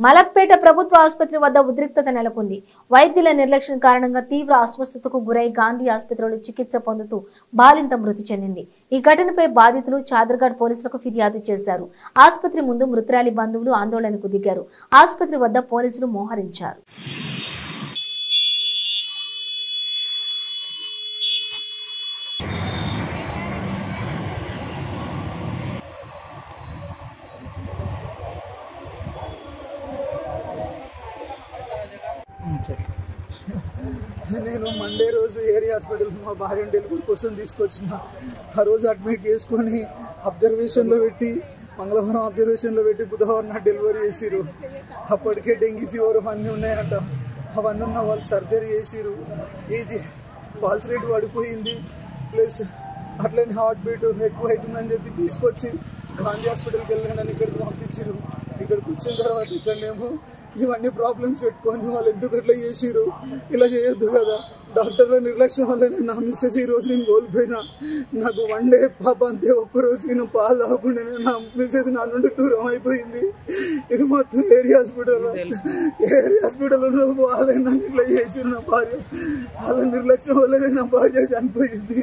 మలక్పేట ప్రభుత్వ ఆసుపత్రి వద్ద ఉద్రిక్తత నెలకొంది. వైద్యుల నిర్లక్ష్యం కారణంగా తీవ్ర అస్వస్థతకు గురై గాంధీ ఆసుపత్రిలో చికిత్స పొందుతూ బాలింత మృతి చెందింది. ఈ ఘటనపై బాధితులు చాదర్ఘాట్ పోలీసులకు ఫిర్యాదు చేశారు. ఆసుపత్రి ముందు మృతురాలి బంధువులు ఆందోళనకు దిగారు. ఆసుపత్రి వద్ద పోలీసులు మోహరించారు. నేను మండే రోజు ఏరియా హాస్పిటల్ మా భార్యను డెలివరీ కోసం తీసుకొచ్చిన. ఆ రోజు అడ్మిట్ చేసుకొని అబ్జర్వేషన్లో పెట్టి మంగళవారం అబ్జర్వేషన్లో పెట్టి బుధవారం నా డెలివరీ చేసిరు. అప్పటికే డెంగ్యూ ఫీవర్ అవన్నీ ఉన్నాయంట. అవన్నీ ఉన్న వాళ్ళు సర్జరీ చేసిరు. ఏజీ పల్స్ రేట్ పడిపోయింది, ప్లస్ అట్లనే హార్ట్ బీట్ ఎక్కువ అవుతుందని చెప్పి తీసుకొచ్చి గాంధీ హాస్పిటల్కి వెళ్ళానని ఇక్కడికి పంపించారు. ఇక్కడికి వచ్చిన తర్వాత ఇక్కడనేమో ఇవన్నీ ప్రాబ్లమ్స్ పెట్టుకొని వాళ్ళు ఎందుకు అట్లా చేసిరు, ఇలా చేయొద్దు కదా. డాక్టర్ల నిర్లక్ష్యం వల్ల నా మిస్సెస్ ఈ రోజు నేను కోల్పోయినా. నాకు వన్ డే పాప అంతే, ఒక్కరోజు నేను పాలు తాగకుండా నా మిస్సెస్ నా నుండి దూరం అయిపోయింది. ఇది మొత్తం ఏరియా హాస్పిటల్లో వాళ్ళే నన్ను ఇట్లా చేసిరు. నా భార్య వాళ్ళ నిర్లక్ష్యం వల్లనే నా భార్య చనిపోయింది.